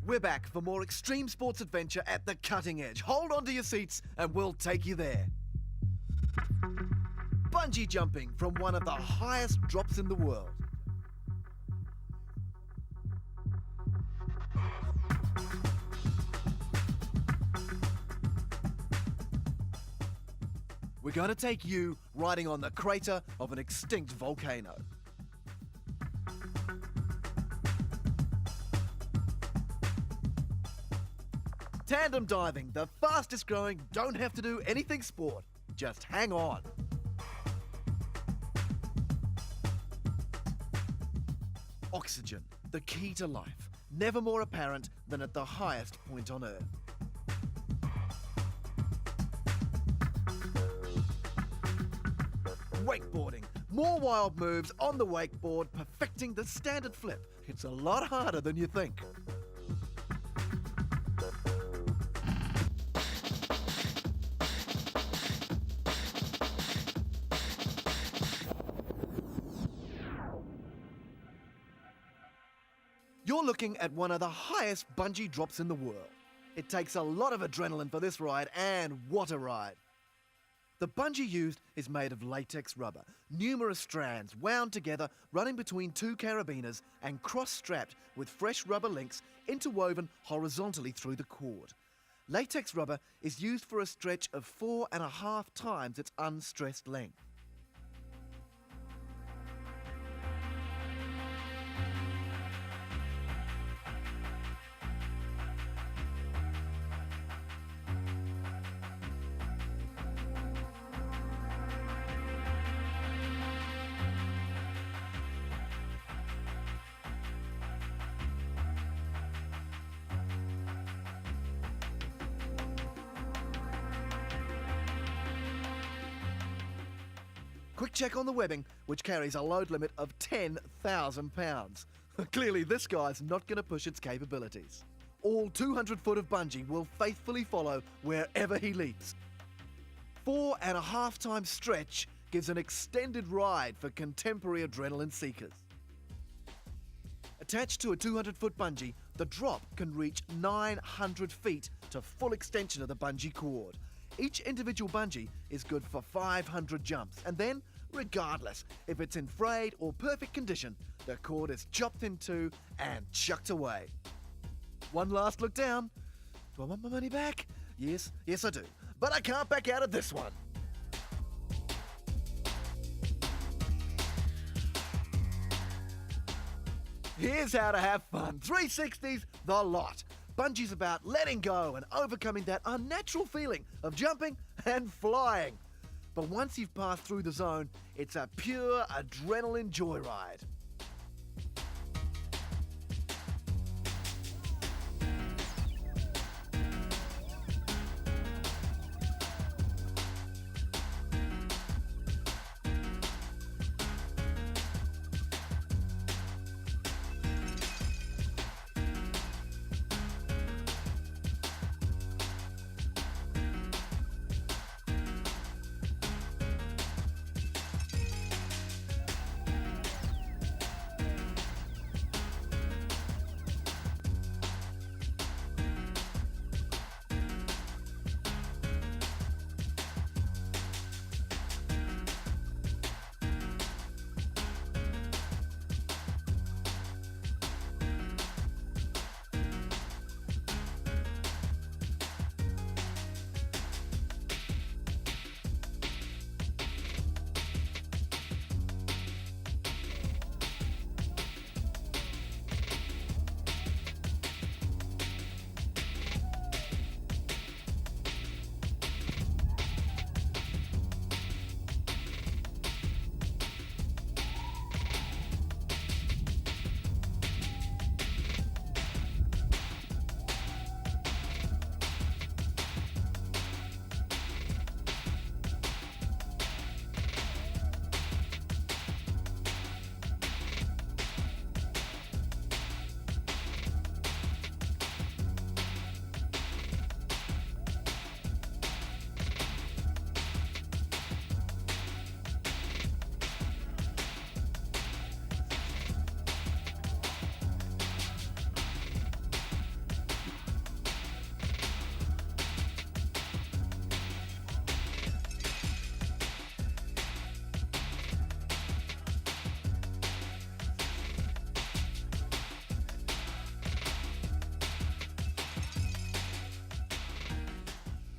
We're back for more extreme sports adventure at the cutting edge. Hold on to your seats and we'll take you there. Bungee jumping from one of the highest drops in the world. We're going to take you riding on the crater of an extinct volcano. Tandem diving, the fastest growing, don't have to do anything sport. Just hang on. Oxygen, the key to life, never more apparent than at the highest point on Earth. Wakeboarding, more wild moves on the wakeboard, perfecting the standard flip. It's a lot harder than you think. You're looking at one of the highest bungee drops in the world. It takes a lot of adrenaline for this ride, and what a ride. The bungee used is made of latex rubber, numerous strands wound together running between two carabiners and cross-strapped with fresh rubber links interwoven horizontally through the cord. Latex rubber is used for a stretch of 4.5 times its unstressed length. Quick check on the webbing, which carries a load limit of 10,000 pounds. Clearly this guy's not going to push its capabilities. All 200 foot of bungee will faithfully follow wherever he leaps. 4.5 times stretch gives an extended ride for contemporary adrenaline seekers. Attached to a 200 foot bungee, the drop can reach 900 feet to full extension of the bungee cord. Each individual bungee is good for 500 jumps, and then, regardless if it's in frayed or perfect condition, the cord is chopped in two and chucked away. One last look down. Do I want my money back? Yes I do. But I can't back out of this one. Here's how to have fun. 360s, the lot. Bungee's about letting go and overcoming that unnatural feeling of jumping and flying. But once you've passed through the zone, it's a pure adrenaline joyride.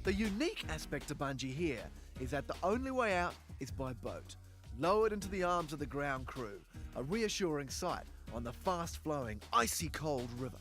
The unique aspect to bungee here is that the only way out is by boat, lowered into the arms of the ground crew, a reassuring sight on the fast-flowing, icy cold river.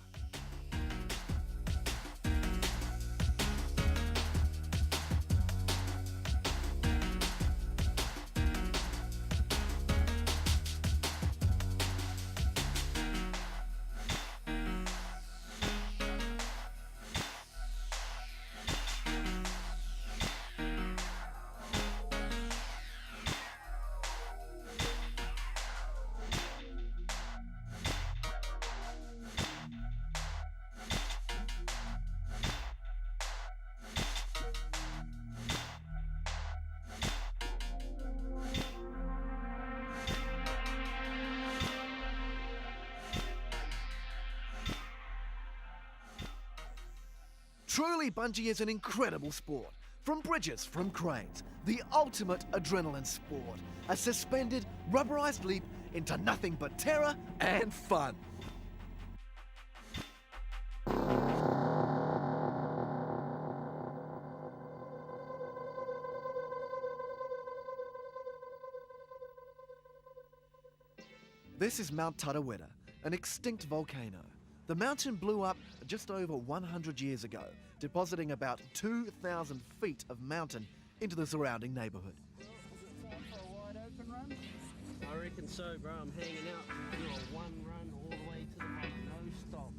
Truly, bungee is an incredible sport. From bridges, from cranes, the ultimate adrenaline sport. A suspended, rubberized leap into nothing but terror and fun. This is Mount Tarawera, an extinct volcano. The mountain blew up just over 100 years ago, depositing about 2,000 feet of mountain into the surrounding neighbourhood. Was it time for a wide open run? I reckon so, bro. I'm hanging out. Do a one run all the way to the bottom, no stop.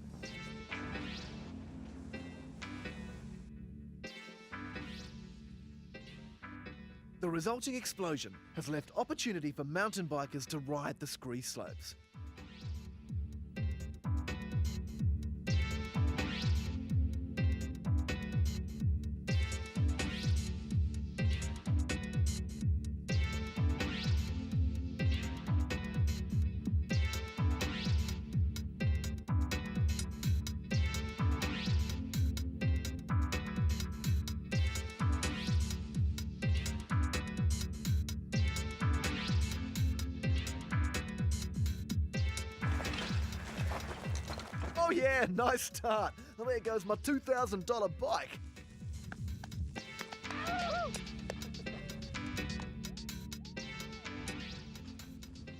The resulting explosion has left opportunity for mountain bikers to ride the scree slopes. Oh yeah, nice start. Well, there goes my $2,000 bike.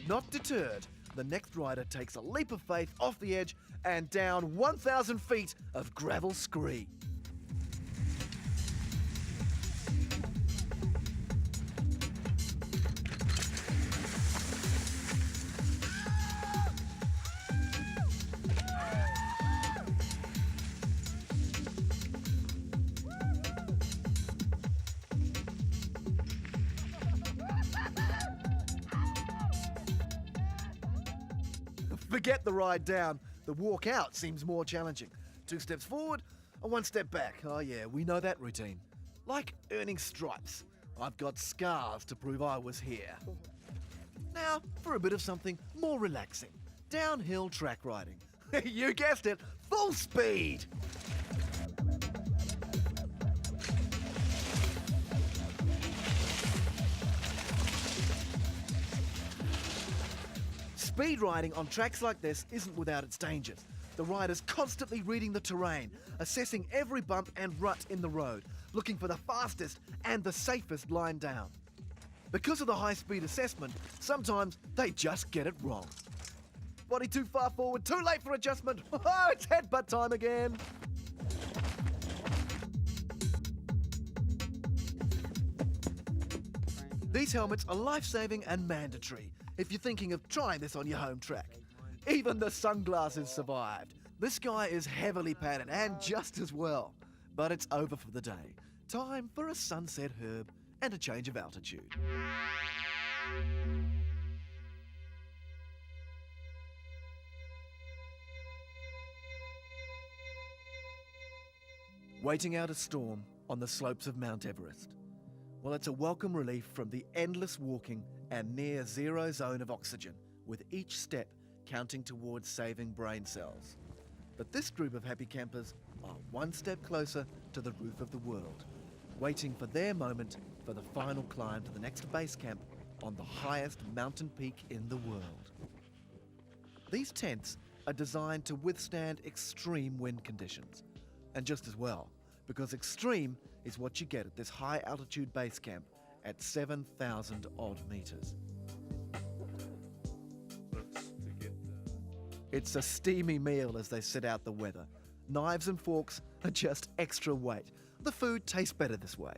Not deterred, the next rider takes a leap of faith off the edge and down 1,000 feet of gravel scree. Forget the ride down. The walk out seems more challenging. 2 steps forward and 1 step back. Oh yeah, we know that routine. Like earning stripes. I've got scars to prove I was here. Now for a bit of something more relaxing. Downhill track riding. You guessed it, full speed. Speed riding on tracks like this isn't without its dangers. The rider's constantly reading the terrain, assessing every bump and rut in the road, looking for the fastest and the safest line down. Because of the high-speed assessment, sometimes they just get it wrong. Body too far forward, too late for adjustment. Oh, it's headbutt time again. These helmets are life-saving and mandatory if you're thinking of trying this on your home track. Even the sunglasses survived. This guy is heavily padded and just as well. But it's over for the day. Time for a sunset herb and a change of altitude. Waiting out a storm on the slopes of Mount Everest. Well, it's a welcome relief from the endless walking and near zero zone of oxygen, with each step counting towards saving brain cells. But this group of happy campers are 1 step closer to the roof of the world, waiting for their moment for the final climb to the next base camp on the highest mountain peak in the world. These tents are designed to withstand extreme wind conditions, and just as well, because extreme is what you get at this high altitude base camp at 7,000 odd meters. It's a steamy meal as they sit out the weather. Knives and forks are just extra weight. The food tastes better this way.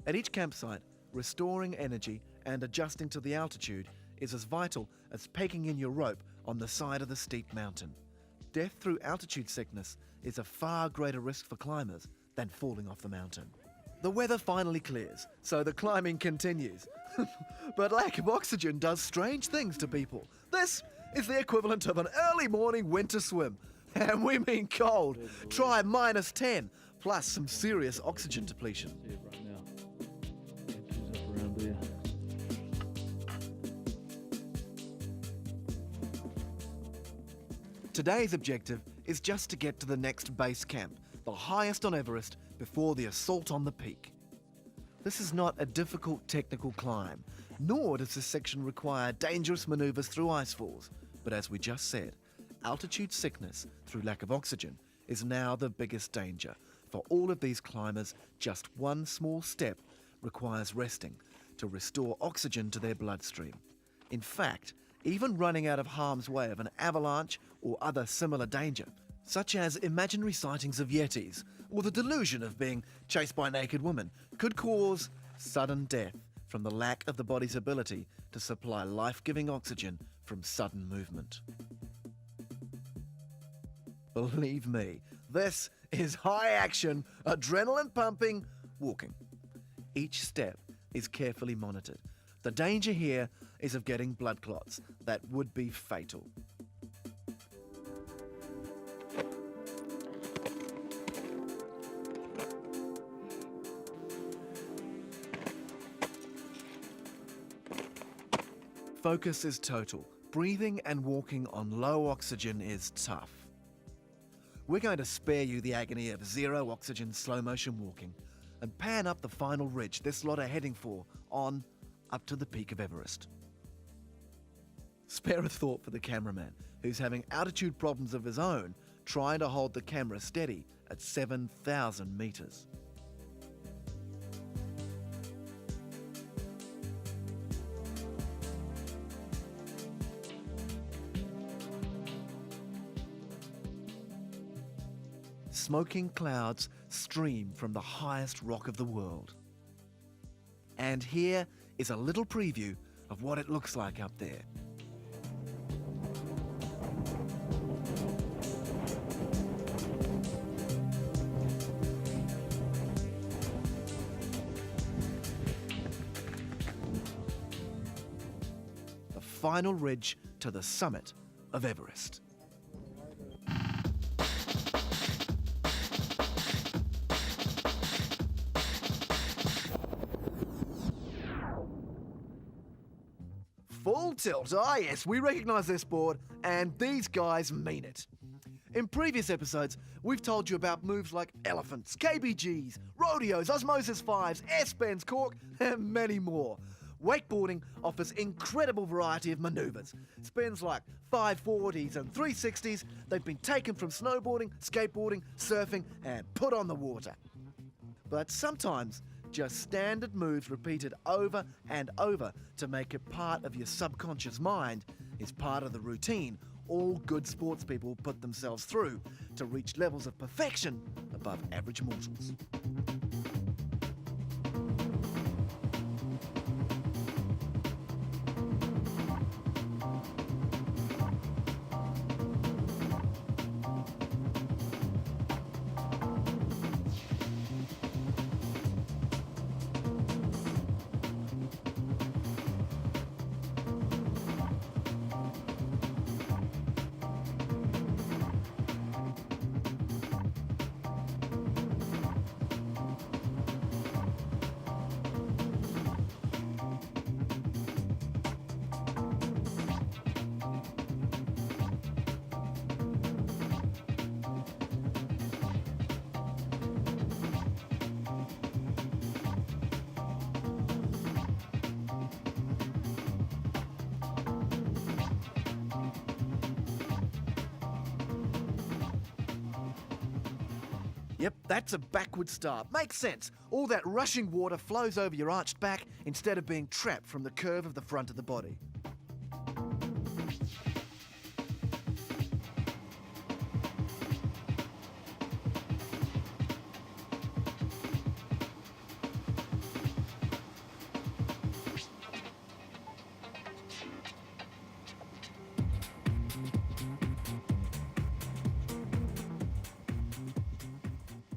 At each campsite, restoring energy and adjusting to the altitude is as vital as pegging in your rope on the side of the steep mountain. Death through altitude sickness is a far greater risk for climbers than falling off the mountain. The weather finally clears, so the climbing continues. But lack of oxygen does strange things to people. This is the equivalent of an early morning winter swim. And we mean cold. Try -10, plus some serious oxygen depletion. See it right now. Temperature's up around there. Today's objective is just to get to the next base camp, the highest on Everest, before the assault on the peak. This is not a difficult technical climb, nor does this section require dangerous manoeuvres through icefalls. But as we just said, altitude sickness through lack of oxygen is now the biggest danger. For all of these climbers, just one small step requires resting to restore oxygen to their bloodstream. In fact, even running out of harm's way of an avalanche or other similar danger, such as imaginary sightings of yetis or the delusion of being chased by naked women, could cause sudden death from the lack of the body's ability to supply life-giving oxygen from sudden movement. Believe me, this is high-action, adrenaline-pumping walking. Each step is carefully monitored. The danger here is of getting blood clots that would be fatal. Focus is total. Breathing and walking on low oxygen is tough. We're going to spare you the agony of zero oxygen slow motion walking and pan up the final ridge this lot are heading for on up to the peak of Everest. Spare a thought for the cameraman who's having altitude problems of his own trying to hold the camera steady at 7,000 meters. Smoking clouds stream from the highest rock of the world. And here is a little preview of what it looks like up there. The final ridge to the summit of Everest. Full tilt. Ah yes, we recognise this board, and these guys mean it. In previous episodes, we've told you about moves like elephants, KBGs, rodeos, osmosis 5s, S-bends, cork, and many more. Wakeboarding offers incredible variety of manoeuvres. Spins like 540s and 360s, they've been taken from snowboarding, skateboarding, surfing, and put on the water. But sometimes, just standard moves repeated over and over to make it part of your subconscious mind is part of the routine all good sports people put themselves through to reach levels of perfection above average mortals. Yep, that's a backward start. Makes sense. All that rushing water flows over your arched back instead of being trapped from the curve of the front of the body.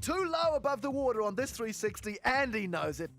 Too low above the water on this 360, and he knows it.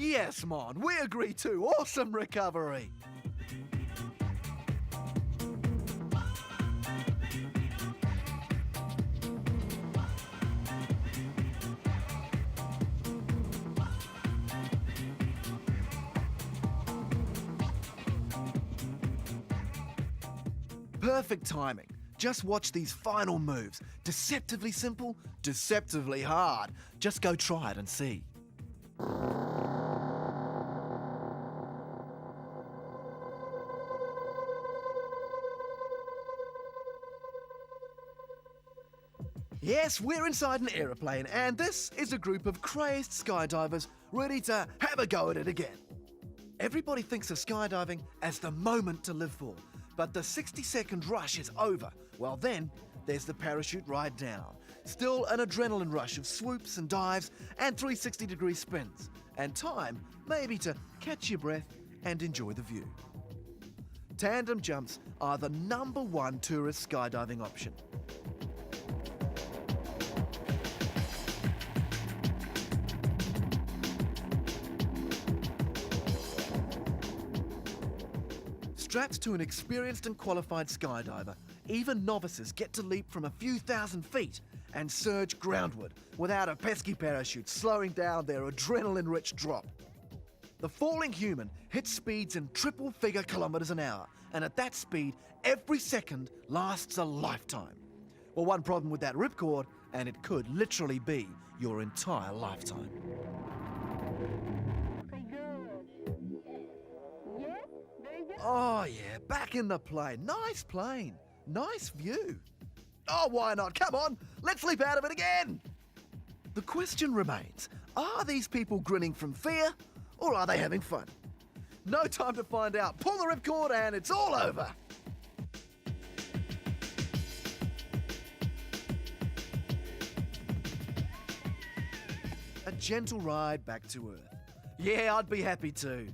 Yes, Mon, we agree too. Awesome recovery. Perfect timing. Just watch these final moves. Deceptively simple, deceptively hard. Just go try it and see. Yes, we're inside an aeroplane, and this is a group of crazed skydivers ready to have a go at it again. Everybody thinks of skydiving as the moment to live for, but the 60-second rush is over. Well then, there's the parachute ride down. Still an adrenaline rush of swoops and dives and 360-degree spins, and time maybe to catch your breath and enjoy the view. Tandem jumps are the #1 tourist skydiving option. Strapped to an experienced and qualified skydiver, even novices get to leap from a few thousand feet and surge groundward without a pesky parachute slowing down their adrenaline-rich drop. The falling human hits speeds in triple-figure kilometers an hour, and at that speed, every second lasts a lifetime. Well, one problem with that ripcord, and it could literally be your entire lifetime. Oh yeah, back in the plane. Nice plane. Nice view. Oh, why not? Come on, let's leap out of it again. The question remains, are these people grinning from fear or are they having fun? No time to find out. Pull the ripcord and it's all over. A gentle ride back to Earth. Yeah, I'd be happy to.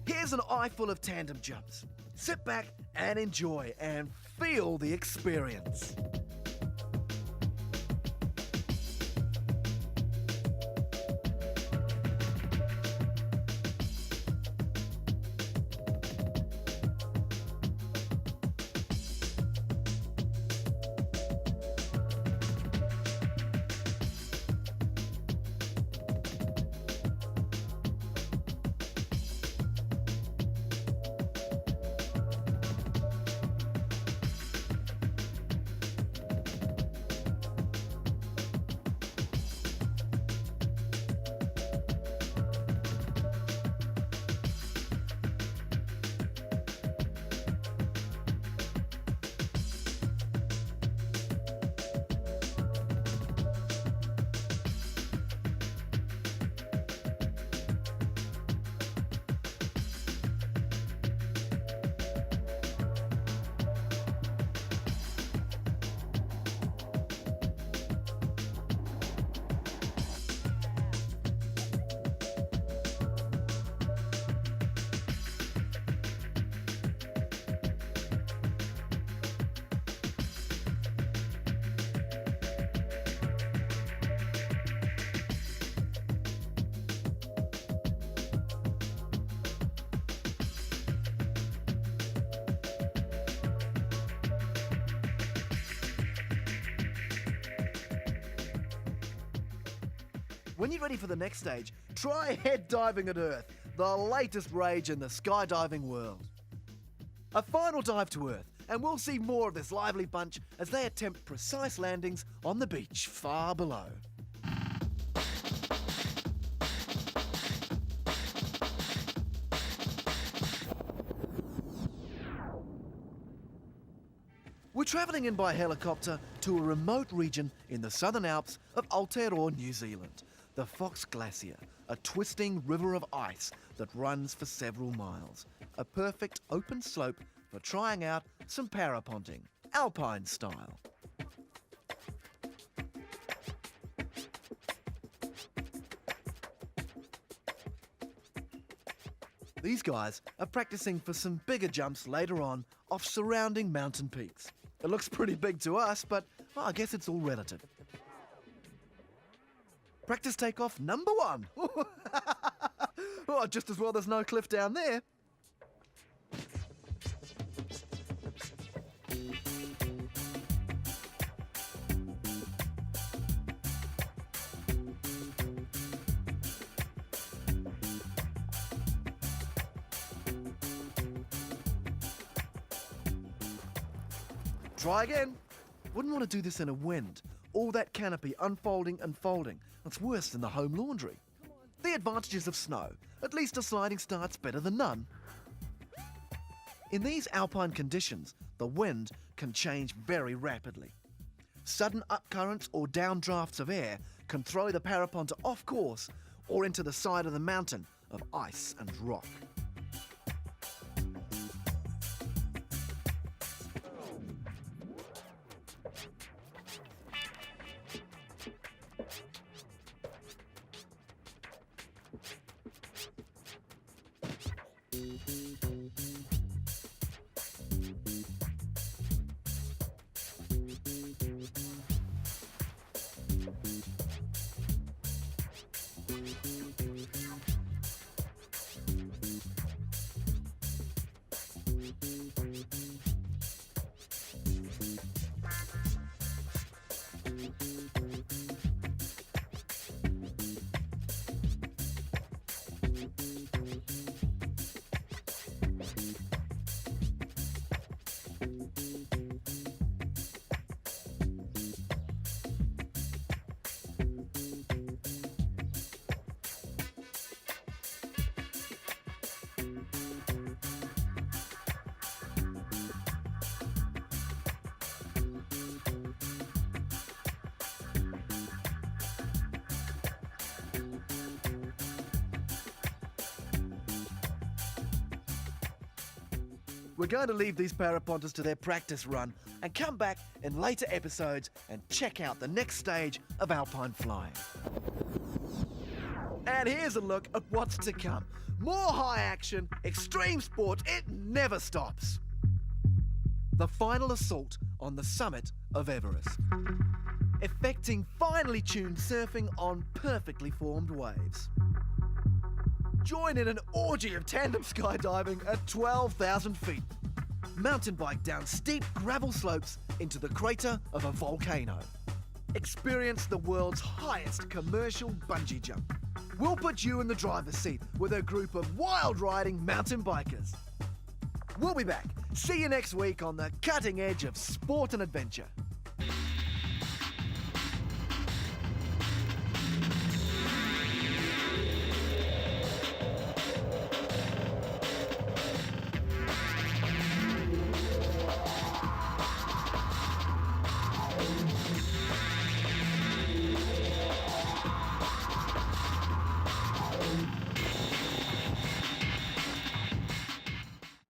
Here's an eye full of tandem jumps. Sit back and enjoy and feel the experience. When you're ready for the next stage, try head diving at Earth, the latest rage in the skydiving world. A final dive to Earth, and we'll see more of this lively bunch as they attempt precise landings on the beach far below. We're travelling in by helicopter to a remote region in the Southern Alps of Aotearoa, New Zealand. The Fox Glacier, a twisting river of ice that runs for several miles. A perfect open slope for trying out some paraponting, alpine style. These guys are practicing for some bigger jumps later on off surrounding mountain peaks. It looks pretty big to us, but well, I guess it's all relative. Practice takeoff number 1. Oh, just as well there's no cliff down there. Try again. Wouldn't want to do this in a wind. All that canopy unfolding and folding. That's worse than the home laundry. The advantages of snow. At least a sliding start's better than none. In these alpine conditions, the wind can change very rapidly. Sudden upcurrents or downdrafts of air can throw the paraponter off course or into the side of the mountain of ice and rock. We're going to leave these paraponters to their practice run and come back in later episodes and check out the next stage of alpine flying. And here's a look at what's to come. More high action, extreme sport, it never stops. The final assault on the summit of Everest. Effecting finely tuned surfing on perfectly formed waves. Join in an orgy of tandem skydiving at 12,000 feet. Mountain bike down steep gravel slopes into the crater of a volcano. Experience the world's highest commercial bungee jump. We'll put you in the driver's seat with a group of wild-riding mountain bikers. We'll be back. See you next week on the cutting edge of sport and adventure.